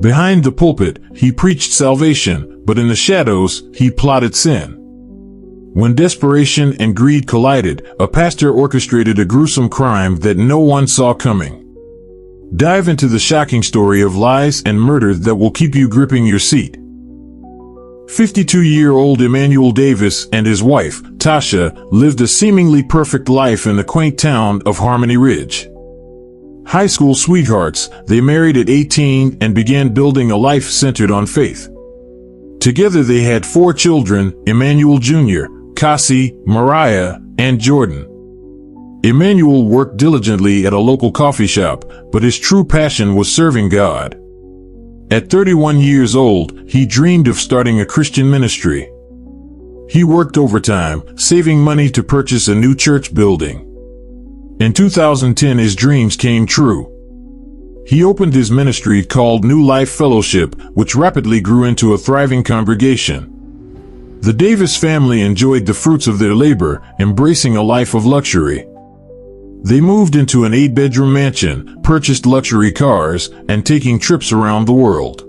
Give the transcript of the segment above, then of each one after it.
Behind the pulpit, he preached salvation, but in the shadows, he plotted sin. When desperation and greed collided, a pastor orchestrated a gruesome crime that no one saw coming. Dive into the shocking story of lies and murder that will keep you gripping your seat. 52-year-old Emmanuel Davis and his wife, Tasha, lived a seemingly perfect life in the quaint town of Harmony Ridge. High school sweethearts, they married at 18 and began building a life centered on faith. Together they had 4 children, Emmanuel Jr., Cassie, Mariah, and Jordan. Emmanuel worked diligently at a local coffee shop, but his true passion was serving God. At 31 years old, he dreamed of starting a Christian ministry. He worked overtime, saving money to purchase a new church building. In 2010, his dreams came true. He opened his ministry called New Life Fellowship, which rapidly grew into a thriving congregation. The Davis family enjoyed the fruits of their labor, embracing a life of luxury. They moved into an 8-bedroom mansion, purchased luxury cars, and taking trips around the world.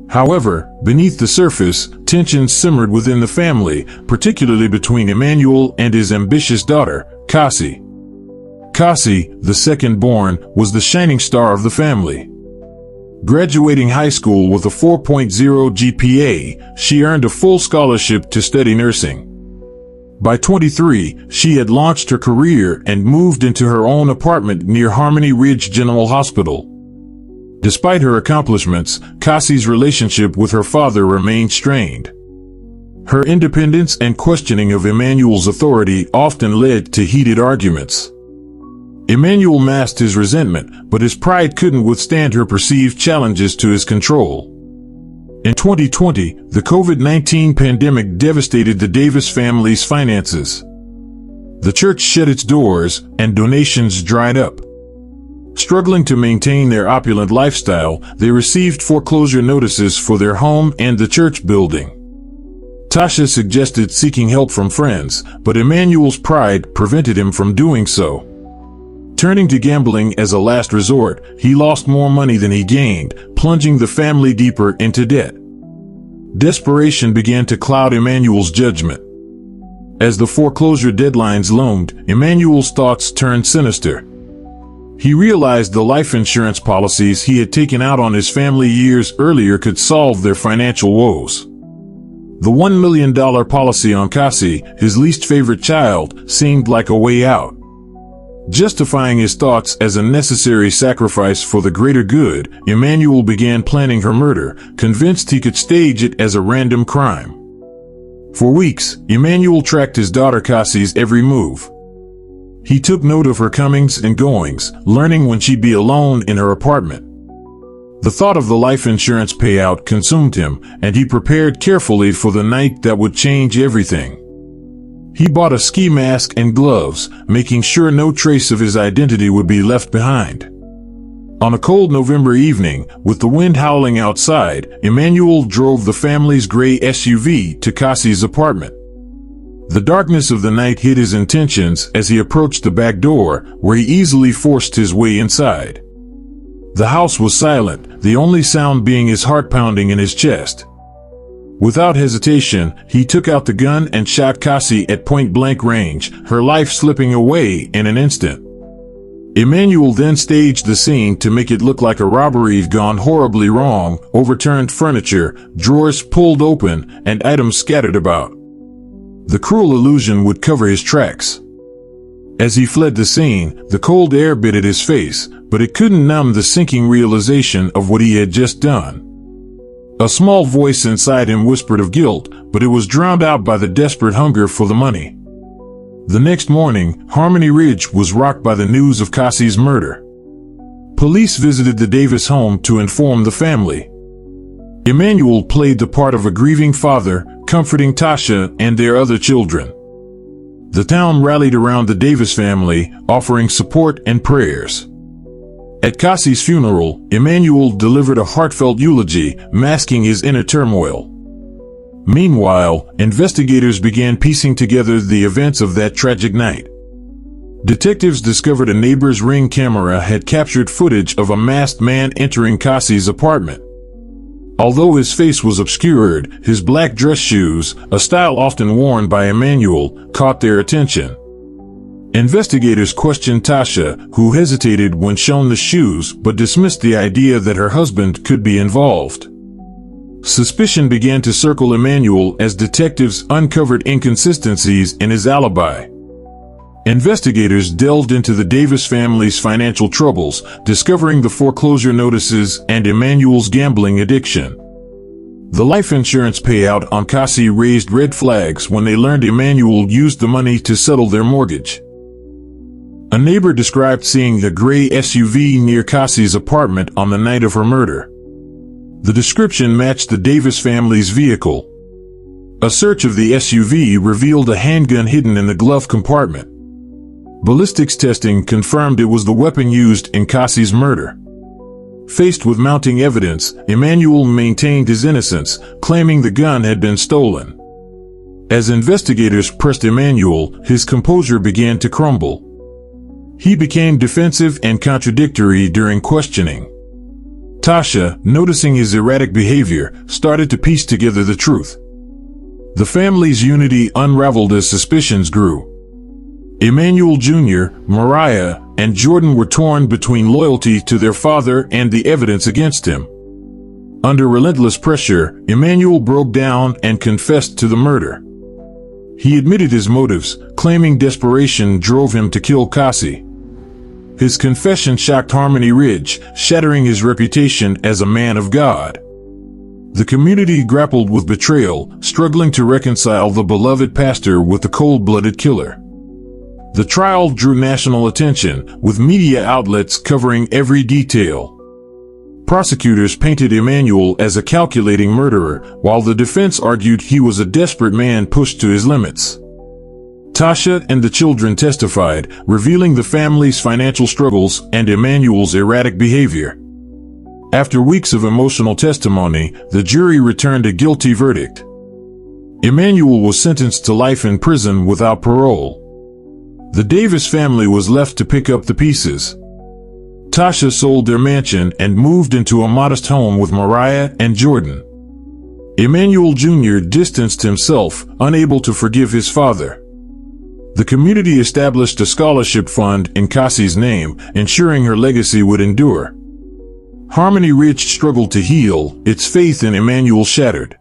However, beneath the surface, tensions simmered within the family, particularly between Emmanuel and his ambitious daughter, Cassie. Cassie, the second-born, was the shining star of the family. Graduating high school with a 4.0 GPA, she earned a full scholarship to study nursing. By 23, she had launched her career and moved into her own apartment near Harmony Ridge General Hospital. Despite her accomplishments, Cassie's relationship with her father remained strained. Her independence and questioning of Emmanuel's authority often led to heated arguments. Emmanuel masked his resentment, but his pride couldn't withstand her perceived challenges to his control. In 2020, the COVID-19 pandemic devastated the Davis family's finances. The church shut its doors, and donations dried up. Struggling to maintain their opulent lifestyle, they received foreclosure notices for their home and the church building. Tasha suggested seeking help from friends, but Emmanuel's pride prevented him from doing so. Turning to gambling as a last resort, he lost more money than he gained, plunging the family deeper into debt. Desperation began to cloud Emmanuel's judgment. As the foreclosure deadlines loomed, Emmanuel's thoughts turned sinister. He realized the life insurance policies he had taken out on his family years earlier could solve their financial woes. The $1 million policy on Cassie, his least favorite child, seemed like a way out. Justifying his thoughts as a necessary sacrifice for the greater good, Emmanuel began planning her murder, convinced he could stage it as a random crime. For weeks, Emmanuel tracked his daughter Cassie's every move. He took note of her comings and goings, learning when she'd be alone in her apartment. The thought of the life insurance payout consumed him, and he prepared carefully for the night that would change everything. He bought a ski mask and gloves, making sure no trace of his identity would be left behind. On a cold November evening, with the wind howling outside, Emmanuel drove the family's gray SUV to Cassie's apartment. The darkness of the night hid his intentions as he approached the back door, where he easily forced his way inside. The house was silent, the only sound being his heart pounding in his chest. Without hesitation, he took out the gun and shot Cassie at point-blank range, her life slipping away in an instant. Emmanuel then staged the scene to make it look like a robbery gone horribly wrong, overturned furniture, drawers pulled open, and items scattered about. The cruel illusion would cover his tracks. As he fled the scene, the cold air bit at his face, but it couldn't numb the sinking realization of what he had just done. A small voice inside him whispered of guilt, but it was drowned out by the desperate hunger for the money. The next morning, Harmony Ridge was rocked by the news of Cassie's murder. Police visited the Davis home to inform the family. Emmanuel played the part of a grieving father, comforting Tasha and their other children. The town rallied around the Davis family, offering support and prayers. At Cassie's funeral, Emmanuel delivered a heartfelt eulogy, masking his inner turmoil. Meanwhile, investigators began piecing together the events of that tragic night. Detectives discovered a neighbor's Ring camera had captured footage of a masked man entering Cassie's apartment. Although his face was obscured, his black dress shoes, a style often worn by Emmanuel, caught their attention. Investigators questioned Tasha, who hesitated when shown the shoes but dismissed the idea that her husband could be involved. Suspicion began to circle Emmanuel as detectives uncovered inconsistencies in his alibi. Investigators delved into the Davis family's financial troubles, discovering the foreclosure notices and Emmanuel's gambling addiction. The life insurance payout on Cassie raised red flags when they learned Emmanuel used the money to settle their mortgage. A neighbor described seeing a gray SUV near Cassie's apartment on the night of her murder. The description matched the Davis family's vehicle. A search of the SUV revealed a handgun hidden in the glove compartment. Ballistics testing confirmed it was the weapon used in Cassie's murder. Faced with mounting evidence, Emmanuel maintained his innocence, claiming the gun had been stolen. As investigators pressed Emmanuel, his composure began to crumble. He became defensive and contradictory during questioning. Tasha, noticing his erratic behavior, started to piece together the truth. The family's unity unraveled as suspicions grew. Emmanuel Jr., Mariah, and Jordan were torn between loyalty to their father and the evidence against him. Under relentless pressure, Emmanuel broke down and confessed to the murder. He admitted his motives, claiming desperation drove him to kill Cassie. His confession shocked Harmony Ridge, shattering his reputation as a man of God. The community grappled with betrayal, struggling to reconcile the beloved pastor with the cold-blooded killer. The trial drew national attention, with media outlets covering every detail. Prosecutors painted Emmanuel as a calculating murderer, while the defense argued he was a desperate man pushed to his limits. Tasha and the children testified, revealing the family's financial struggles and Emmanuel's erratic behavior. After weeks of emotional testimony, the jury returned a guilty verdict. Emmanuel was sentenced to life in prison without parole. The Davis family was left to pick up the pieces. Tasha sold their mansion and moved into a modest home with Mariah and Jordan. Emmanuel Jr. distanced himself, unable to forgive his father. The community established a scholarship fund in Cassie's name, ensuring her legacy would endure. Harmony Ridge struggled to heal, its faith in Emmanuel shattered.